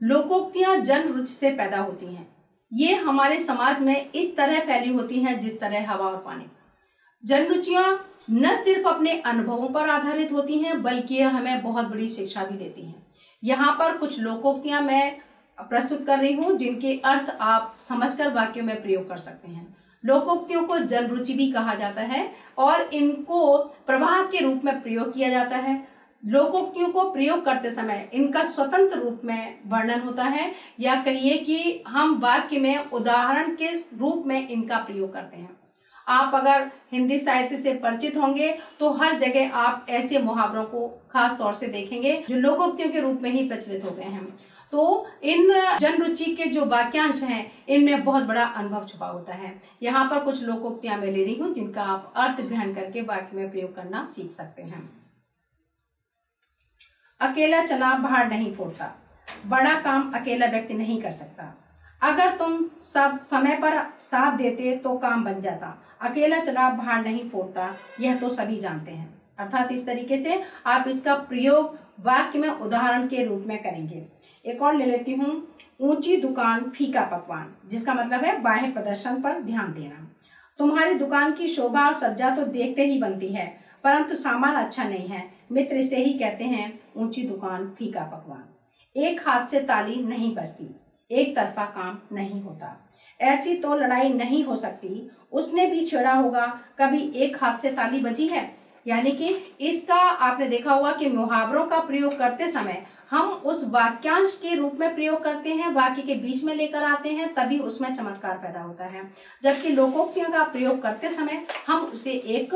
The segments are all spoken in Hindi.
लोकोक्तियां जन रुचि से पैदा होती हैं। ये हमारे समाज में इस तरह फैली होती हैं जिस तरह हवा और पानी। जन रुचियां न सिर्फ अपने अनुभवों पर आधारित होती हैं बल्कि यह हमें बहुत बड़ी शिक्षा भी देती हैं। यहाँ पर कुछ लोकोक्तियां मैं प्रस्तुत कर रही हूँ जिनके अर्थ आप समझकर वाक्यों में प्रयोग कर सकते हैं। लोकोक्तियों को जन रुचि भी कहा जाता है और इनको प्रवाह के रूप में प्रयोग किया जाता है। लोकोक्तियों को प्रयोग करते समय इनका स्वतंत्र रूप में वर्णन होता है या कहिए कि हम वाक्य में उदाहरण के रूप में इनका प्रयोग करते हैं। आप अगर हिंदी साहित्य से परिचित होंगे तो हर जगह आप ऐसे मुहावरों को खास तौर से देखेंगे जो लोकोक्तियों के रूप में ही प्रचलित हो गए हैं। तो इन जन रुचि के जो वाक्यांश हैं इनमें बहुत बड़ा अनुभव छुपा होता है। यहाँ पर कुछ लोकोक्तियां मैं ले रही हूँ जिनका आप अर्थ ग्रहण करके वाक्य में प्रयोग करना सीख सकते हैं। अकेला चना भार नहीं फोड़ता, बड़ा काम अकेला व्यक्ति नहीं कर सकता। अगर तुम सब समय पर साथ देते तो काम बन जाता, अकेला चना भार नहीं फोड़ता, यह तो सभी जानते हैं। अर्थात इस तरीके से आप इसका प्रयोग वाक्य में उदाहरण के रूप में करेंगे। एक और ले लेती हूँ, ऊंची दुकान फीका पकवान, जिसका मतलब है बाह्य प्रदर्शन पर ध्यान देना। तुम्हारी दुकान की शोभा और सज्जा तो देखते ही बनती है परंतु सामान अच्छा नहीं है, मित्र इसे ही कहते हैं ऊंची दुकान फीका पकवान। एक हाथ से ताली नहीं बजती, एक तरफा काम नहीं होता, ऐसी तो लड़ाई नहीं हो सकती, उसने भी छेड़ा होगा कभी एक हाथ से ताली बजी है। यानी कि इसका आपने देखा होगा कि मुहावरों का प्रयोग करते समय हम उस वाक्यांश के रूप में प्रयोग करते हैं, वाक्य के बीच में लेकर आते हैं, तभी उसमें चमत्कार पैदा होता है। जबकि लोकोक्तियों का प्रयोग करते समय हम उसे एक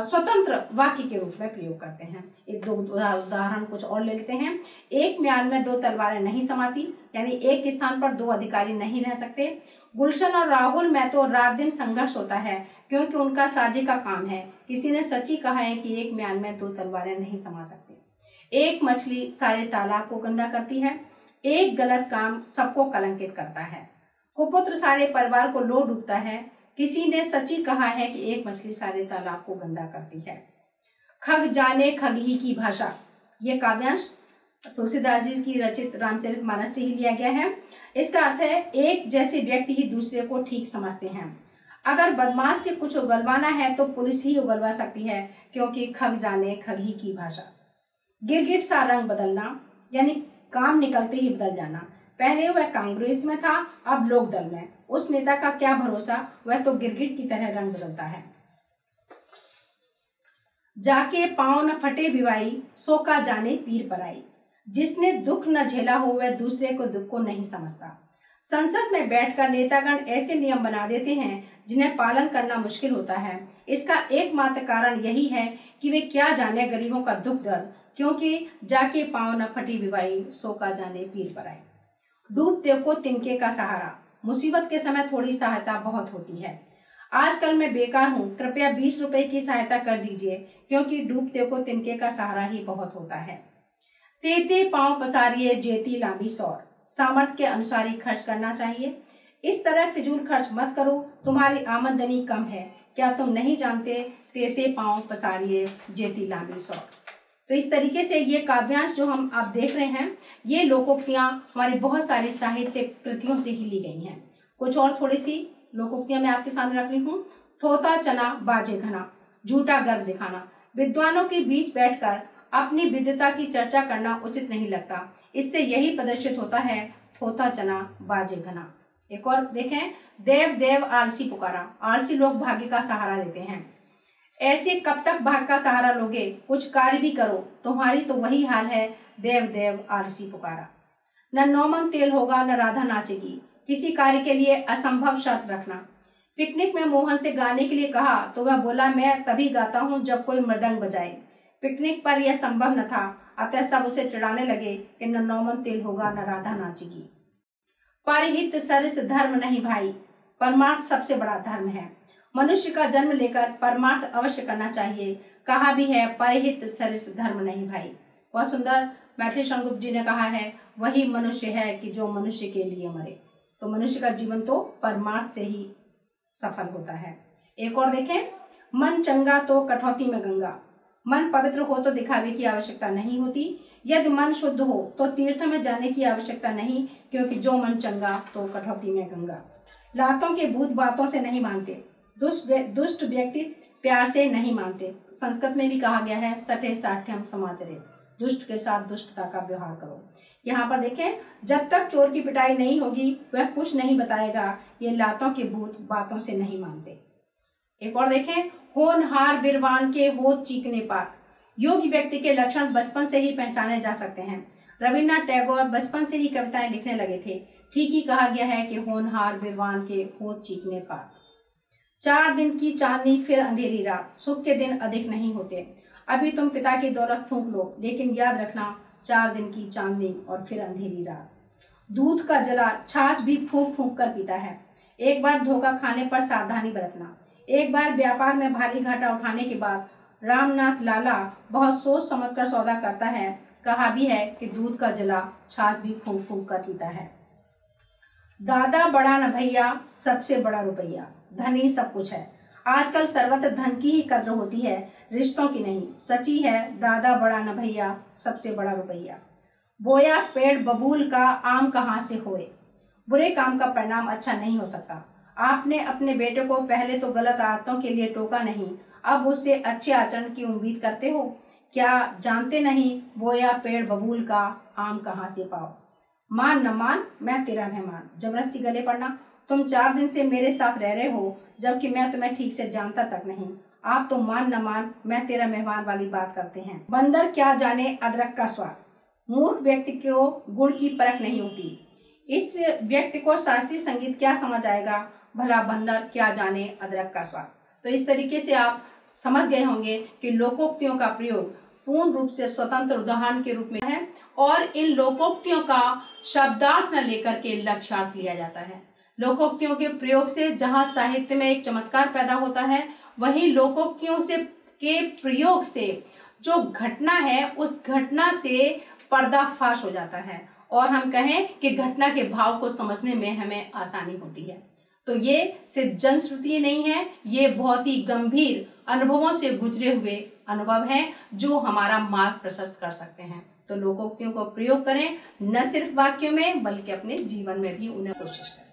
स्वतंत्र वाक्य के रूप में प्रयोग करते हैं। एक दो उदाहरण कुछ और ले लेते हैं। एक म्यान में दो तलवारें नहीं समाती, यानी एक स्थान पर दो अधिकारी नहीं रह सकते। गुलशन और राहुल में तो रात दिन संघर्ष होता है क्योंकि उनका साझे का काम है। किसी ने सच ही कहा है कि एक म्यान में दो तलवारें नहीं समा सकते। एक मछली सारे तालाब को गंदा करती है, एक गलत काम सबको कलंकित करता है। कुपुत्र सारे परिवार को लो डूबता है, किसी ने सच ही कहा है कि एक मछली सारे तालाब को गंदा करती है। खग जाने खग ही की भाषा, ये काव्यांश तुलसीदास जी की रचित रामचरितमानस से ही लिया गया है। इसका अर्थ है एक जैसे व्यक्ति ही दूसरे को ठीक समझते हैं। अगर बदमाश से कुछ उगलवाना है तो पुलिस ही उगलवा सकती है क्योंकि खग जाने खग ही की भाषा। गिरगिट सा रंग बदलना, यानी काम निकलते ही बदल जाना। पहले वह कांग्रेस में था, अब लोक दल में। उस नेता का क्या भरोसा, वह तो गिरगिट की तरह रंग बदलता है। जाके पांव न फटे बिवाई, सो का जाने पीर पराई। जिसने दुख न झेला हो वह दूसरे को दुख को नहीं समझता। संसद में बैठकर नेतागण ऐसे नियम बना देते हैं जिन्हें पालन करना मुश्किल होता है। इसका एकमात्र कारण यही है कि वे क्या जाने गरीबों का दुख दर्द, क्योंकि जाके पांव न फटी बिवाई, सो का जाने पीर पराई। डूबते को तिनके का सहारा, मुसीबत के समय थोड़ी सहायता बहुत होती है। आजकल मैं बेकार हूँ, कृपया 20 रुपए की सहायता कर दीजिए, क्योंकि डूबते को तिनके का सहारा ही बहुत होता है। तेते पांव पसारिए जेती लांबी सौर, सामर्थ्य के अनुसार ही खर्च करना चाहिए। इस तरह फिजूल खर्च मत करो, तुम्हारी आमदनी कम है, क्या तुम नहीं जानते तेते पांव पसारिए जेती लांबी सौर। तो इस तरीके से ये काव्यांश जो हम आप देख रहे हैं, ये लोकोक्तियां हमारी बहुत सारी साहित्यिक कृतियों से ही ली गई हैं। कुछ और थोड़ी सी लोकोक्तियां मैं आपके सामने रख रही हूँ। थोता चना बाजे घना, झूठा गर्व दिखाना। विद्वानों के बीच बैठकर अपनी विद्वता की चर्चा करना उचित नहीं लगता, इससे यही प्रदर्शित होता है थोता चना बाजे घना। एक और देखें, देव देव आलसी पुकारा, आलसी लोग भाग्य का सहारा लेते हैं। ऐसे कब तक भाग्य का सहारा लोगे, कुछ कार्य भी करो, तुम्हारी तो वही हाल है, देव देव आलसी पुकारा। न नौमन तेल होगा न राधा नाचेगी, किसी कार्य के लिए असंभव शर्त रखना। पिकनिक में मोहन से गाने के लिए कहा तो वह बोला मैं तभी गाता हूँ जब कोई मृदंग बजाए। पिकनिक पर यह संभव न था, अतः सब उसे चिढ़ाने लगे कि न नौमन तेल होगा न राधा नाचेगी। परहित सरिस धर्म नहीं भाई, परमार्थ सबसे बड़ा धर्म है। मनुष्य का जन्म लेकर परमार्थ अवश्य करना चाहिए, कहा भी है परहित सरिस धर्म नहीं भाई। बहुत सुंदर मैथिली शरण गुप्त जी ने कहा है, वही मनुष्य है कि जो मनुष्य के लिए मरे। तो मनुष्य का जीवन तो परमार्थ से ही सफल होता है। एक और देखें, मन चंगा तो कठौती में गंगा। मन पवित्र हो तो दिखावे की आवश्यकता नहीं होती, यदि मन शुद्ध हो तो तीर्थों में जाने की आवश्यकता नहीं, क्योंकि जो मन चंगा तो कटौती में गंगा। लातों के भूत बातों से नहीं मानते, दुष्ट व्यक्ति प्यार से नहीं मानते। संस्कृत में भी कहा गया है, सठे साठ्यम समाचरे, दुष्ट के साथ दुष्टता का व्यवहार करो। यहाँ पर देखें, जब तक चोर की पिटाई नहीं होगी वह कुछ नहीं बताएगा, ये लातों के भूत बातों से नहीं मानते। एक और देखें, होनहार विरवान के होत चीकने पात। योगी व्यक्ति के लक्षण बचपन से ही पहचाने जा सकते हैं। रविन्द्रनाथ टैगोर बचपन से ही कविताएं लिखने लगे थे। ठीक ही कहा गया है कि होनहार विरवान के होत चीकने पात। 4 दिन की चांदनी फिर अंधेरी रात, सुख के दिन अधिक नहीं होते। अभी तुम पिता की दौलत फूंक लो, लेकिन याद रखना 4 दिन की चांदनी और फिर अंधेरी रात। दूध का जला छाछ भी फूंक फूंक कर पीता है। एक बार धोखा खाने पर सावधानी बरतना। एक बार व्यापार में भारी घाटा उठाने के बाद रामनाथ लाला बहुत सोच समझकर सौदा करता है। कहा भी है कि दूध का जला छाछ भी फूंक फूंक कर पीता है। दादा बड़ा न भैया, सबसे बड़ा रुपया, धन ही सब कुछ है। आजकल सर्वत्र धन की ही कद्र होती है, रिश्तों की नहीं। सची है, दादा बड़ा न भैया, सबसे बड़ा रुपया। बोया पेड़ बबूल का, आम कहाँ से होए। बुरे काम का परिणाम अच्छा नहीं हो सकता। आपने अपने बेटे को पहले तो गलत आदतों के लिए टोका नहीं, अब उससे अच्छे आचरण की उम्मीद करते हो। क्या जानते नहीं, बोया पेड़ बबूल का, आम कहाँ से पाओ। मान न मान, मैं तेरा मेहमान, जबरदस्ती गले पड़ना। तुम 4 दिन से मेरे साथ रह रहे हो, जबकि मैं तुम्हें ठीक से जानता तक नहीं। आप तो मान न मान, मैं तेरा मेहमान वाली बात करते हैं। बंदर क्या जाने अदरक का स्वाद। मूर्ख व्यक्ति को गुड़ की परख नहीं होती। इस व्यक्ति को शास्त्रीय संगीत क्या समझ आएगा, भला बंदर क्या जाने अदरक का स्वाद। तो इस तरीके से आप समझ गए होंगे कि लोकोक्तियों का प्रयोग पूर्ण रूप से स्वतंत्र उदाहरण के रूप में है, और इन लोकोक्तियों का शब्दार्थ न लेकर के लक्ष्यार्थ लिया जाता है। लोकोक्तियों के प्रयोग से जहाँ साहित्य में एक चमत्कार पैदा होता है, वहीं लोकोक्तियों से के प्रयोग से जो घटना है, उस घटना से पर्दाफाश हो जाता है, और हम कहें कि घटना के भाव को समझने में हमें आसानी होती है। तो ये सिर्फ जनश्रुति नहीं है, ये बहुत ही गंभीर अनुभवों से गुजरे हुए अनुभव हैं, जो हमारा मार्ग प्रशस्त कर सकते हैं। तो लोकोक्तियों को प्रयोग करें, न सिर्फ वाक्यों में बल्कि अपने जीवन में भी उन्हें कोशिश करें।